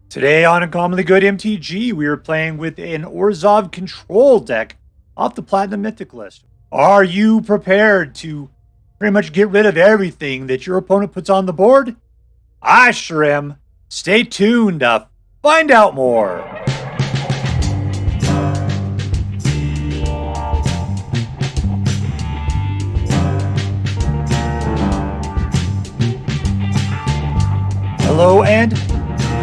Today on Uncommonly Good MTG, we are playing with an Orzhov control deck off the Platinum Mythic list. Are you prepared to pretty much get rid of everything that your opponent puts on the board? I sure am. Stay tuned to find out more. Hello and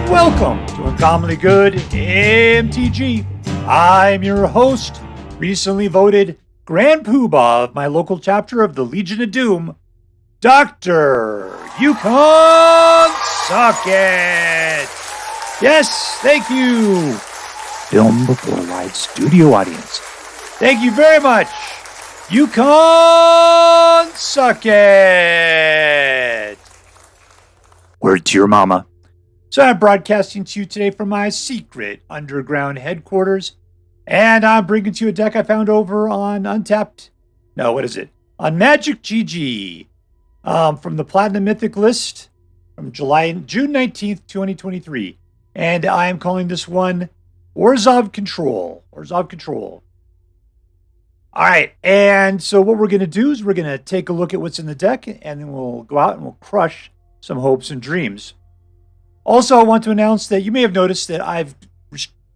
welcome to Uncommonly Good MTG. I'm your host, recently voted Grand Poobah of my local chapter of the Legion of Doom, Dr. Yukon Socket. Yes, thank you. Film before live studio audience. Thank you very much, Yukon Socket. Word to your mama. So I'm broadcasting to you today from my secret underground headquarters, and I'm bringing to you a deck I found over on Untapped. No, what is it? On Magic GG, from the Platinum Mythic list from June 19th, 2023. And I am calling this one Orzhov Control. Orzhov Control. All right, and so what we're going to do is we're going to take a look at what's in the deck, and then we'll go out and we'll crush some hopes and dreams. Also, I want to announce that you may have noticed that I've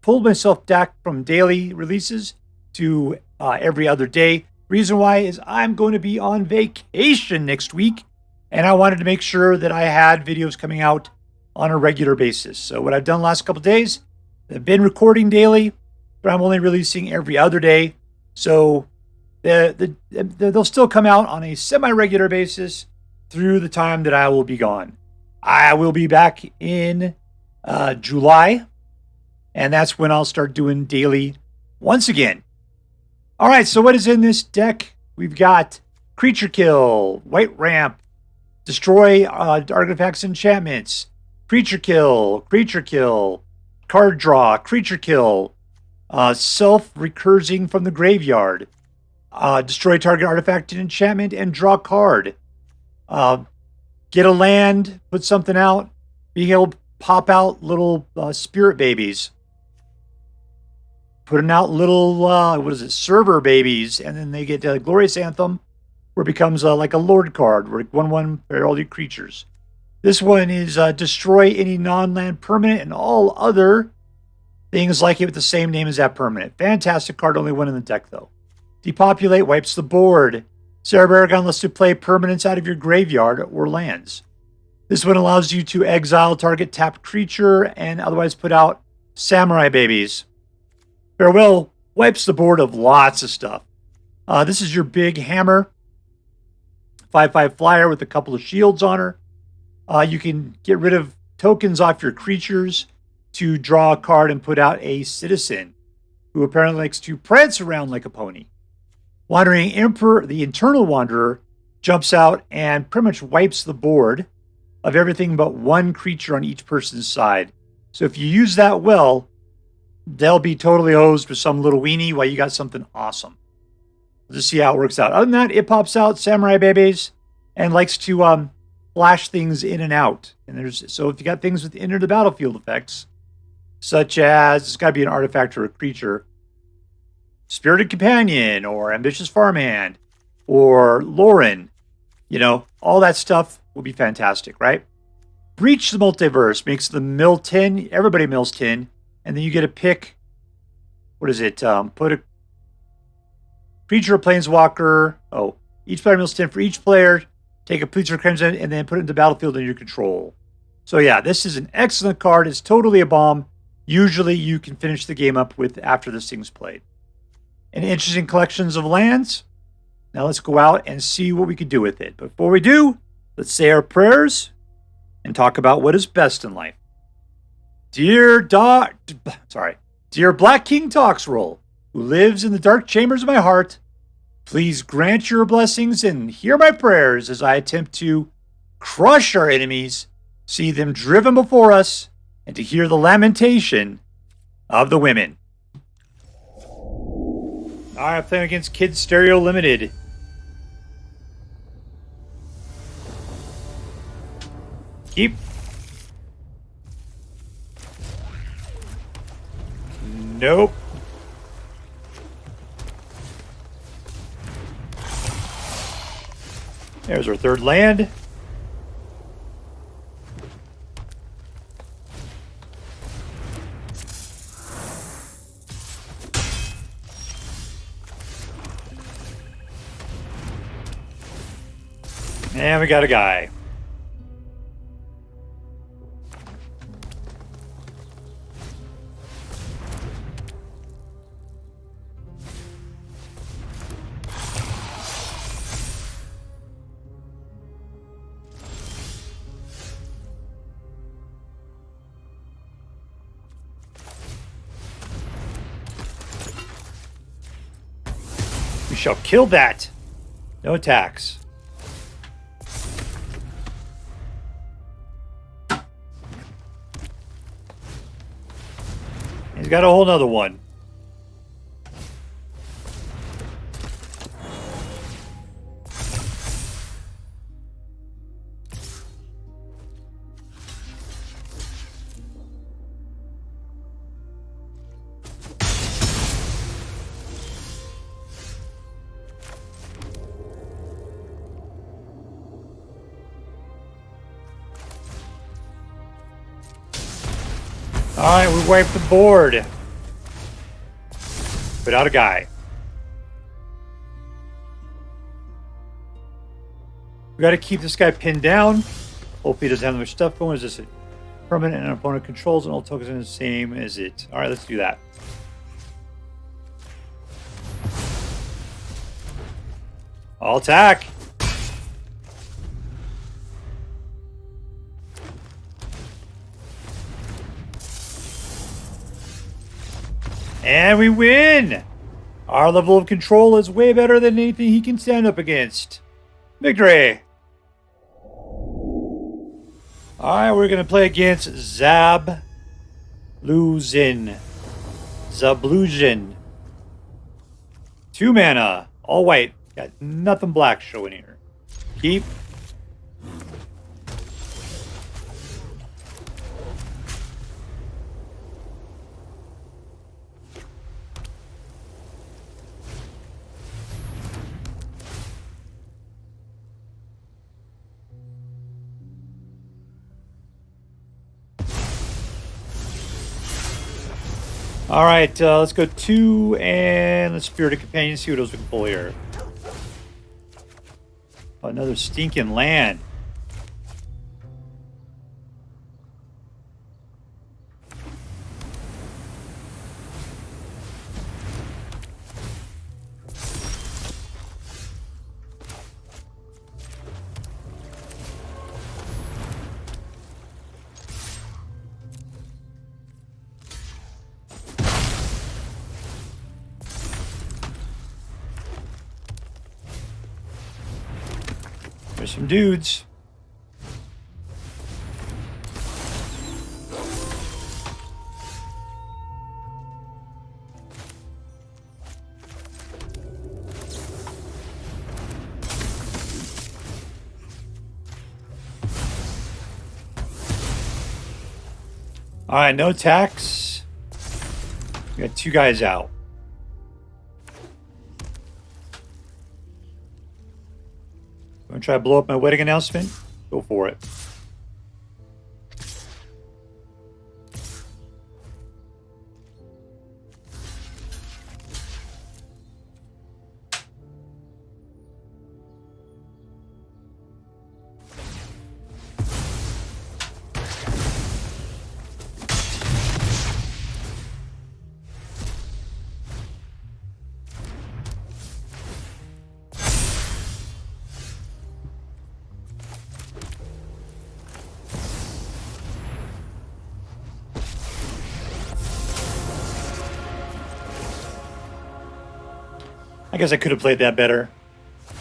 pulled myself back from daily releases to every other day. Reason why is I'm going to be on vacation next week, and I wanted to make sure that I had videos coming out on a regular basis. So what I've done the last couple of days, I've been recording daily, but I'm only releasing every other day. So they'll still come out on a semi-regular basis through the time that I will be gone. I will be back in July, and that's when I'll start doing daily once again. All right, so what is in this deck? We've got Creature Kill, White Ramp, Destroy Artifacts and Enchantments, Creature Kill, Card Draw, Creature Kill, Self-Recursing from the Graveyard, Destroy Target Artifact and Enchantment, and Draw Card. Get a land, put something out, being able to pop out little spirit babies. Putting out little, server babies, and then they get Glorious Anthem, where it becomes like a Lord card, where 1/1 for all your creatures. This one is destroy any non-land permanent and all other things like it with the same name as that permanent. Fantastic card, only one in the deck though. Depopulate wipes the board. Serra Paragon lets you play permanents out of your graveyard or lands. This one allows you to exile target tapped creature and otherwise put out samurai babies. Farewell wipes the board of lots of stuff. This is your big hammer. 5/5 flyer with a couple of shields on her. You can get rid of tokens off your creatures to draw a card and put out a citizen who apparently likes to prance around like a pony. Wandering Emperor, the Eternal Wanderer, jumps out and pretty much wipes the board of everything but one creature on each person's side. So if you use that well, they'll be totally hosed with some little weenie while you got something awesome. We'll just see how it works out. Other than that, it pops out Samurai Babies and likes to flash things in and out. And so if you got things with enter the battlefield effects, such as it's got to be an artifact or a creature, Spirited Companion or Ambitious Farmhand or Loran, all that stuff will be fantastic, right? Breach the Multiverse makes the mill 10. Everybody mills 10. And then you get to pick, put a creature or planeswalker. Each player mills 10 for each player. Take a creature crimson and then put it into the battlefield under your control. So yeah, this is an excellent card. It's totally a bomb. Usually you can finish the game up with after this thing's played. And interesting collections of lands. Now let's go out and see what we can do with it. Before we do, let's say our prayers and talk about what is best in life. Dear Black King Toxroll, who lives in the dark chambers of my heart, please grant your blessings and hear my prayers as I attempt to crush our enemies, see them driven before us, and to hear the lamentation of the women. All right, playing against Kids Stereo Limited. Keep. Nope. There's our third land. And we got a guy. We shall kill that. No attacks. He's got a whole nother one. Alright, we wiped the board. Put out a guy. We gotta keep this guy pinned down. Hopefully he doesn't have much stuff going. Is this a permanent and opponent controls and all tokens are the same as it? Alright, let's do that. I'll attack. And we win! Our level of control is way better than anything he can stand up against. Victory! Alright, we're going to play against XABLAUZIN. XABLAUZIN. 2 mana. All white. Got nothing black showing here. Keep. All right, let's go 2 and let's Spirited Companion, see what else we can pull here. Oh, another stinking land. There's some dudes. All right, no attacks. We got 2 guys out. I'm gonna try to blow up my wedding announcement. Go for it. I guess I could have played that better.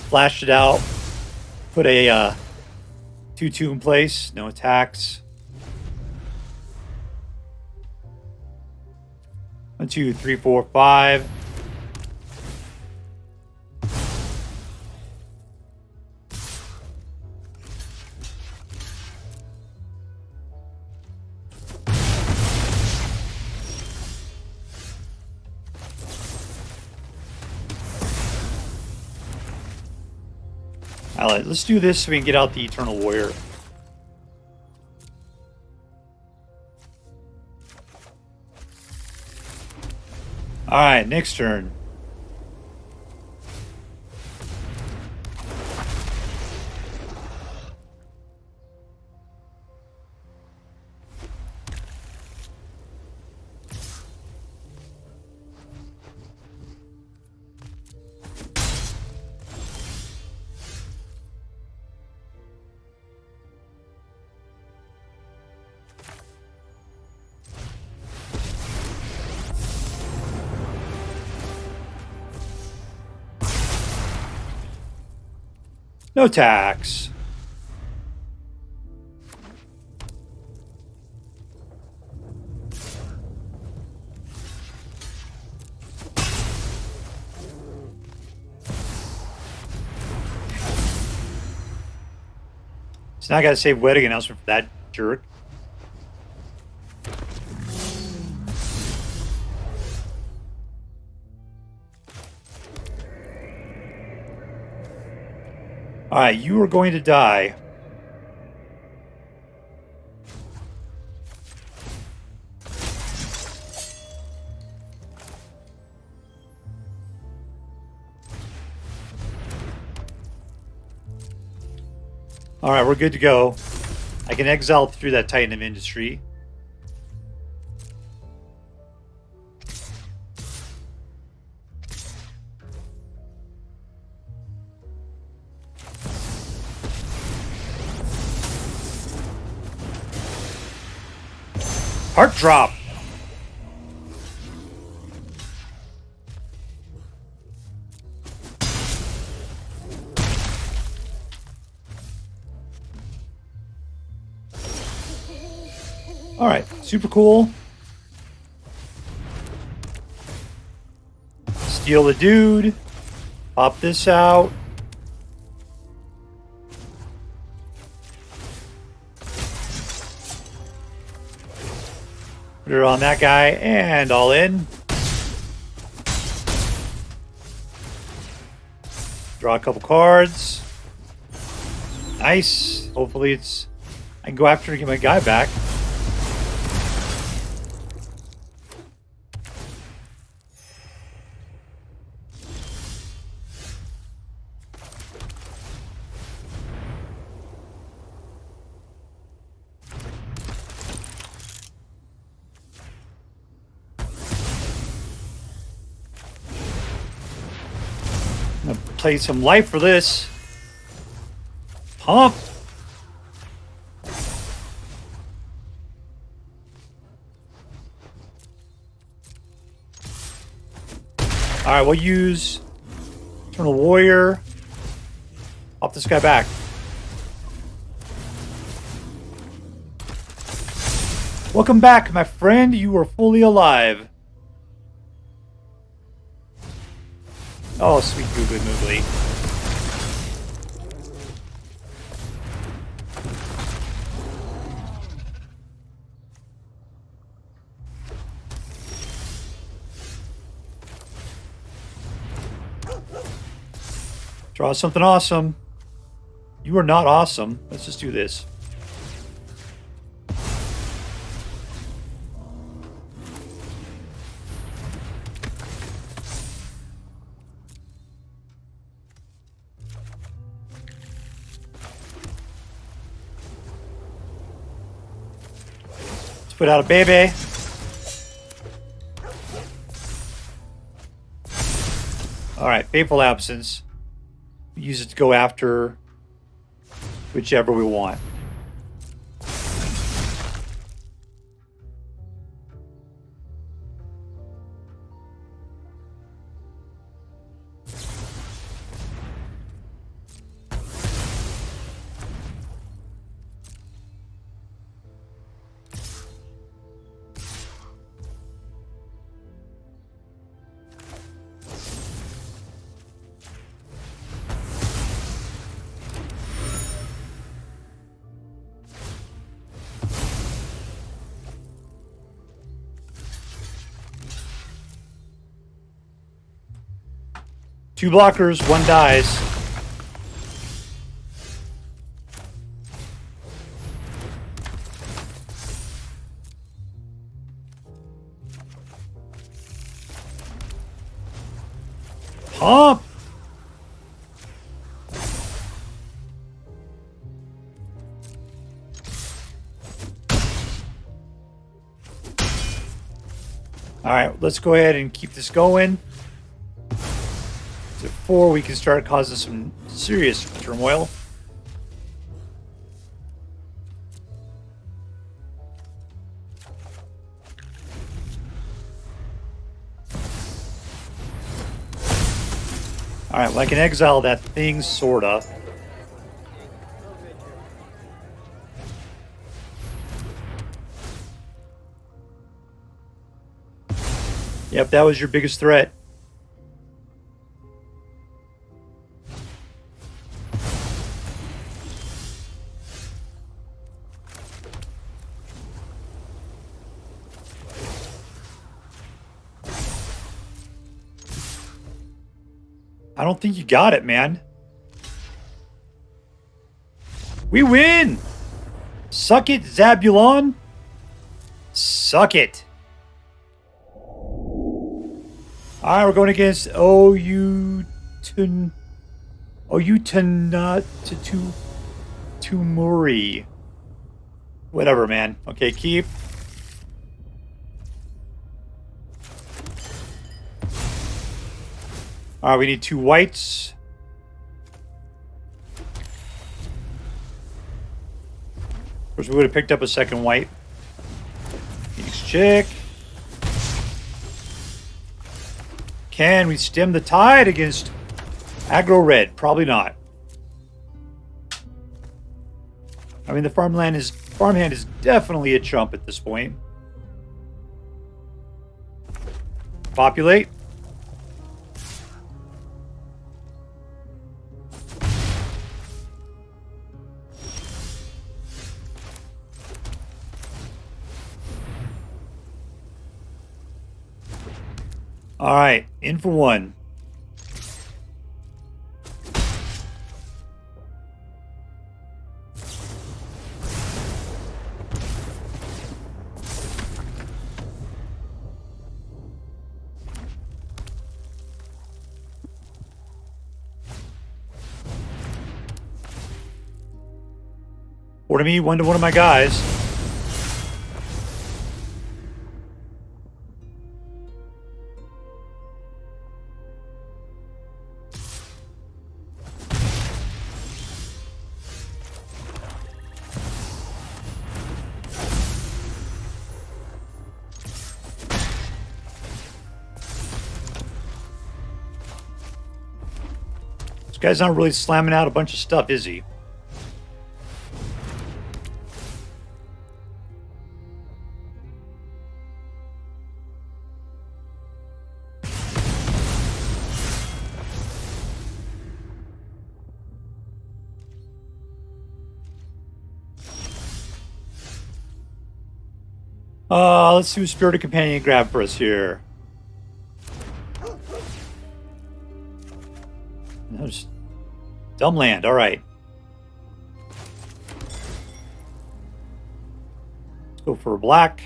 Flashed it out. Put a 2/2 in place. No attacks. 1, 2, 3, 4, 5. Alright, let's do this so we can get out the Eternal Warrior. Alright, next turn. No tax. So now I gotta save wedding announcement for that jerk. Alright, you are going to die. Alright, we're good to go. I can exile through that Titan of Industry. Heart drop. All right, super cool. Steal the dude. Pop this out. Put it on that guy and all in. Draw a couple cards. Nice. Hopefully it's... I can go after and get my guy back. Play some life for this. Pump. Alright, we'll use Eternal Warrior. Pop this guy back. Welcome back, my friend. You are fully alive. Oh, sweet googly moogly. Draw something awesome. You are not awesome. Let's just do this. Put out a baby. Alright, Fateful Absence. We use it to go after whichever we want. Two blockers, one dies. Pump! Alright, let's go ahead and keep this going. So 4, we can start causing some serious turmoil. Alright, well, I can exile that thing, sorta. Yep, that was your biggest threat. I don't think you got it, man. We win! Suck it, Zabulon. Suck it. Alright, we're going against ohutontumuri. Whatever, man. Okay, keep. Alright, we need 2 whites. Of course, we would have picked up a second white. Phoenix check. Can we stem the tide against aggro red? Probably not. I mean, the farmhand is definitely a chump at this point. Populate. All right, in for 1. Or to me, 1 to one of my guys. This guy's not really slamming out a bunch of stuff, is he? Let's see what Spirit of Companion grab for us here. No, just dumb land. All right. Let's go for a black.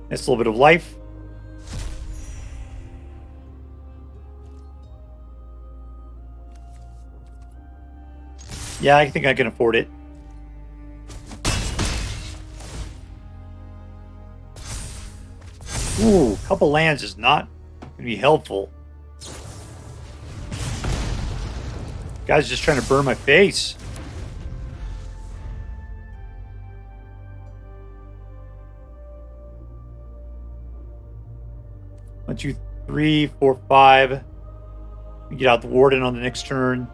Nice little bit of life. Yeah, I think I can afford it. Ooh, a couple lands is not going to be helpful. Guy's just trying to burn my face. One, two, three, 4, 5. We get out the Warden on the next turn.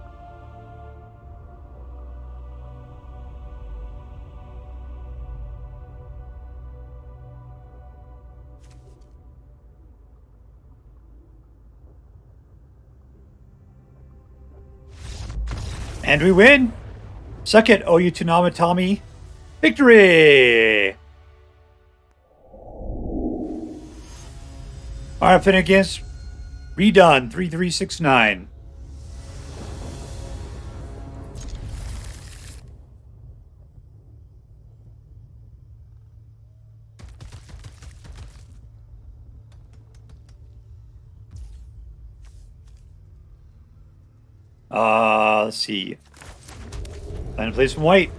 And we win! Suck it, ohutontumuri. Victory! Alright, fin against redone 3369. Let's see. Plan to play some white.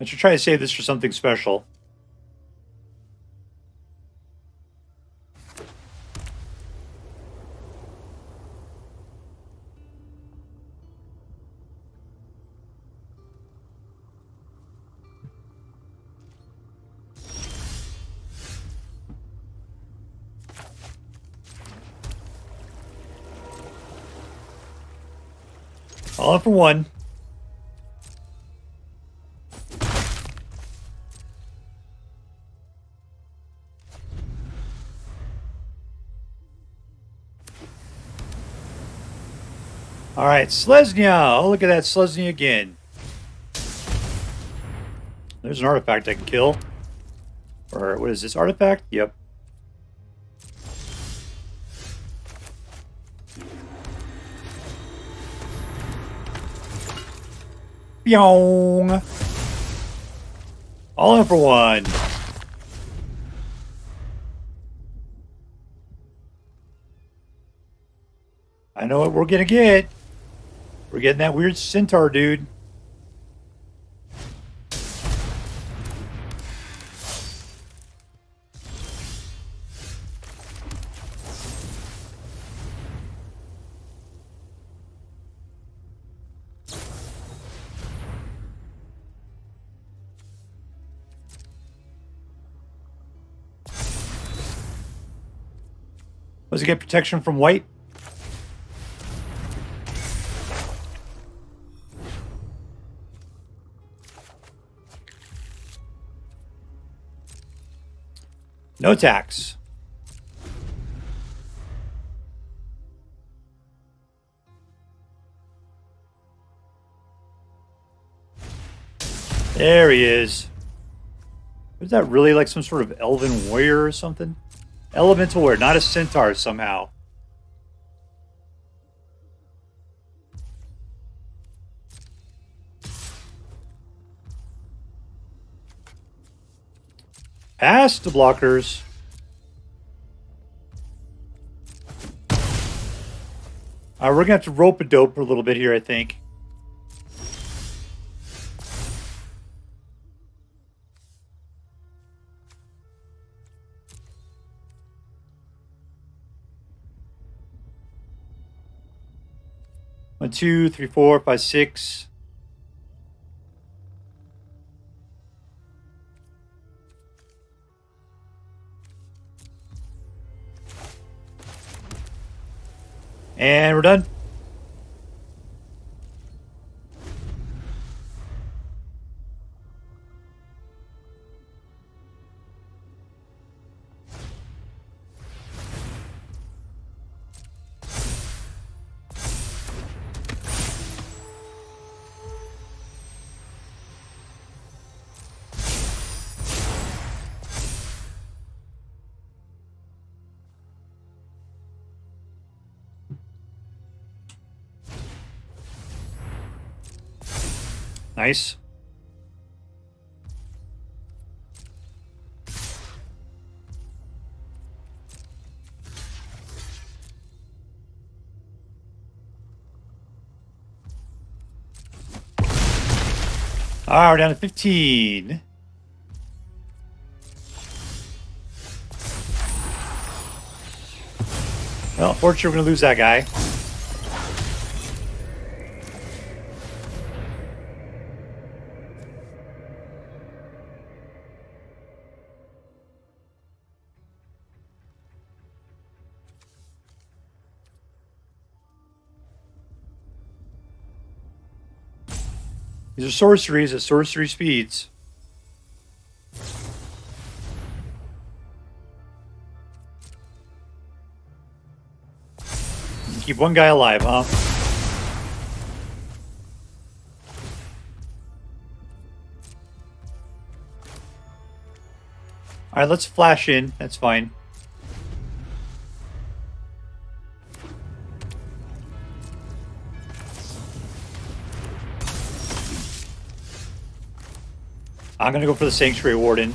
I should try to save this for something special. All in for one. All right, Selesnya. Oh, look at that Selesnya again. There's an artifact I can kill. Or what is this artifact? Yep. Pyong. All in for one. I know what we're gonna get. We're getting that weird centaur dude. Does it get protection from white? No tax. There he is. Is that really like some sort of elven warrior or something? Elemental warrior, not a centaur somehow. Past the blockers. We're going to have to rope a dope for a little bit here, I think. One, two, three, four, five, six. And we're done. Nice. All right, we're down to 15. Well, fortunately, we're going to lose that guy. These are sorceries at sorcery speeds. Keep one guy alive, huh? Alright, let's flash in. That's fine. I'm going to go for the Sanctuary Warden.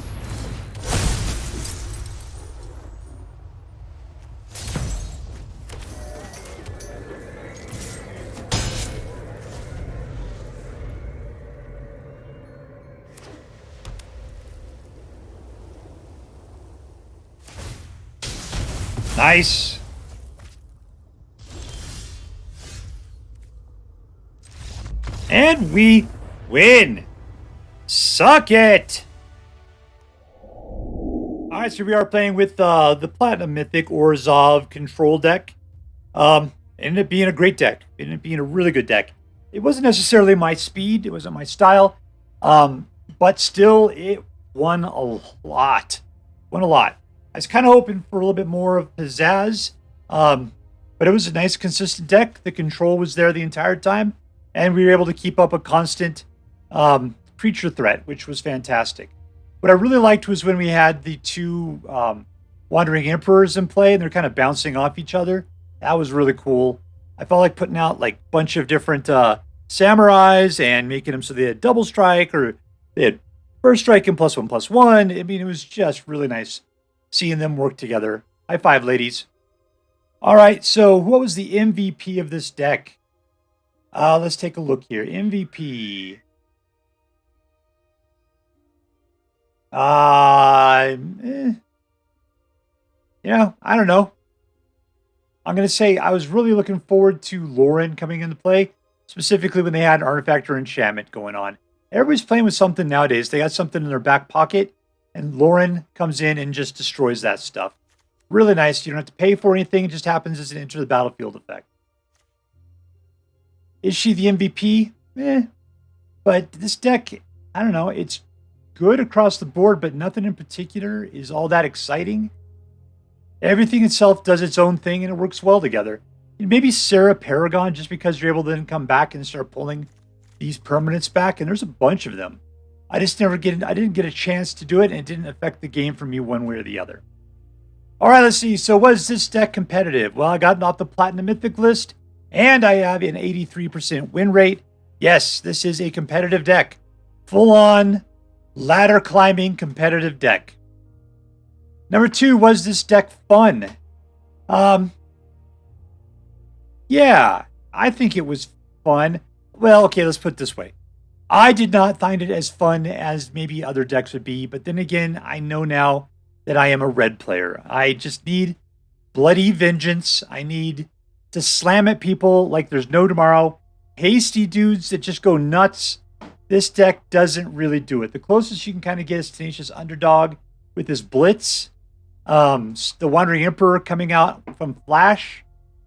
Nice. And we win. Suck it. All right, so we are playing with the Platinum Mythic Orzhov control deck. Ended up being a great deck. It ended up being a really good deck. It wasn't necessarily my speed. It wasn't my style. But still, it won a lot. Won a lot. I was kind of hoping for a little bit more of pizzazz. But it was a nice, consistent deck. The control was there the entire time. And we were able to keep up a constant creature threat, which was fantastic. What I really liked was when we had the two Wandering Emperors in play, and they're kind of bouncing off each other. That was really cool. I felt like putting out like a bunch of different samurais and making them so they had double strike, or they had first strike and +1/+1. I mean, it was just really nice seeing them work together. High five, ladies. All right, so what was the MVP of this deck? Let's take a look here. MVP. I don't know. I'm going to say I was really looking forward to Loran coming into play, specifically when they had an artifact or enchantment going on. Everybody's playing with something nowadays. They got something in their back pocket, and Loran comes in and just destroys that stuff. Really nice. You don't have to pay for anything. It just happens as an enter the battlefield effect. Is she the MVP? But this deck, I don't know. It's good across the board, but nothing in particular is all that exciting. Everything itself does its own thing, and it works well together. And maybe Serra Paragon, just because you're able to then come back and start pulling these permanents back, and there's a bunch of them. I didn't get a chance to do it, and it didn't affect the game for me one way or the other. All right, let's see. So was this deck competitive? Well, I got it off the Platinum Mythic list, and I have an 83% win rate. Yes, this is a competitive deck. Full-on ladder climbing competitive deck. Number 2, was this deck fun? Yeah, I think it was fun. Well, okay, let's put it this way. I did not find it as fun as maybe other decks would be, but then again, I know now that I am a red player. I just need bloody vengeance. I need to slam at people like there's no tomorrow. Hasty dudes that just go nuts. This deck doesn't really do it. The closest you can kind of get is Tenacious Underdog with his Blitz. The Wandering Emperor coming out from Flash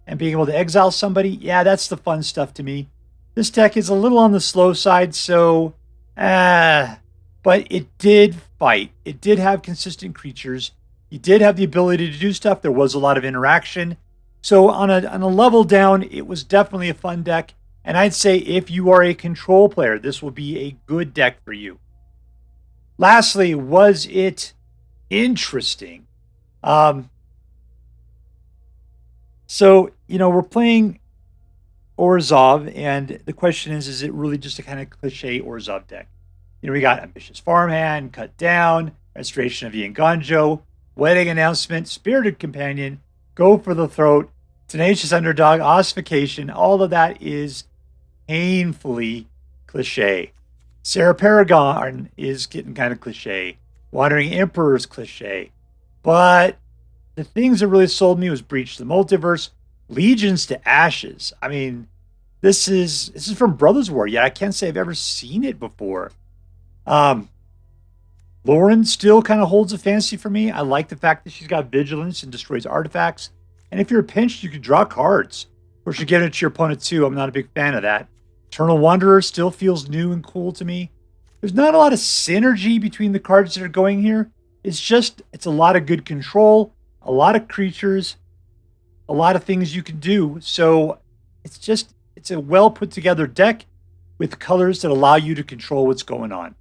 and being able to exile somebody. Yeah, that's the fun stuff to me. This deck is a little on the slow side, so but it did fight. It did have consistent creatures. You did have the ability to do stuff. There was a lot of interaction. So on a level down, it was definitely a fun deck. And I'd say if you are a control player, this will be a good deck for you. Lastly, was it interesting? So, we're playing Orzhov, and the question is it really just a kind of cliche Orzhov deck? We got Ambitious Farmhand, Cut Down, Restoration of Eiganjo, Wedding Announcement, Spirited Companion, Go for the Throat, Tenacious Underdog, Ossification. All of that is painfully cliche. Serra Paragon is getting kind of cliche. Wandering Emperor is cliche. But the things that really sold me was Breach the Multiverse, Legions to Ashes. I mean, this is from Brothers War. Yeah, I can't say I've ever seen it before. Loran still kind of holds a fancy for me. I like the fact that she's got Vigilance and destroys artifacts. And if you're pinched, you can draw cards. Of course, you get it to your opponent too. I'm not a big fan of that. Eternal Wanderer still feels new and cool to me. There's not a lot of synergy between the cards that are going here. It's a lot of good control, a lot of creatures, a lot of things you can do. So it's a well put together deck with colors that allow you to control what's going on.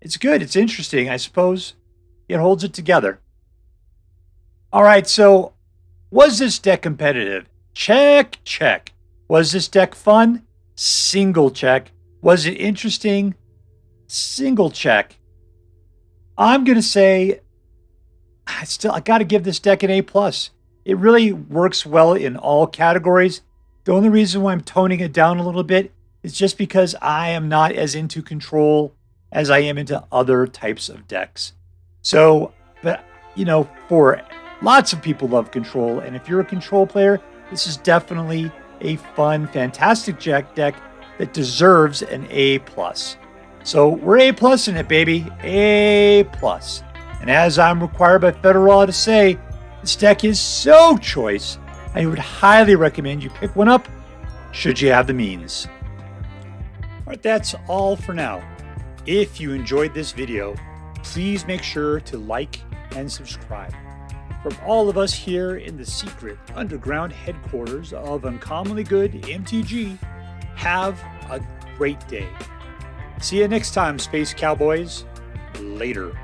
It's good. It's interesting, I suppose. It holds it together. All right, so was this deck competitive? Check, check. Was this deck fun? Single check. Was it interesting? Single check. I'm going to say I got to give this deck an A+. It really works well in all categories. The only reason why I'm toning it down a little bit is just because I am not as into control as I am into other types of decks. So, but for lots of people love control, and if you're a control player, this is definitely a fun, fantastic deck that deserves an A+. So we're A+ in it, baby. A+. And as I'm required by federal law to say, this deck is so choice, I would highly recommend you pick one up should you have the means. All right, that's all for now. If you enjoyed this video, please make sure to like and subscribe. From all of us here in the secret underground headquarters of Uncommonly Good MTG, have a great day. See you next time, Space Cowboys. Later.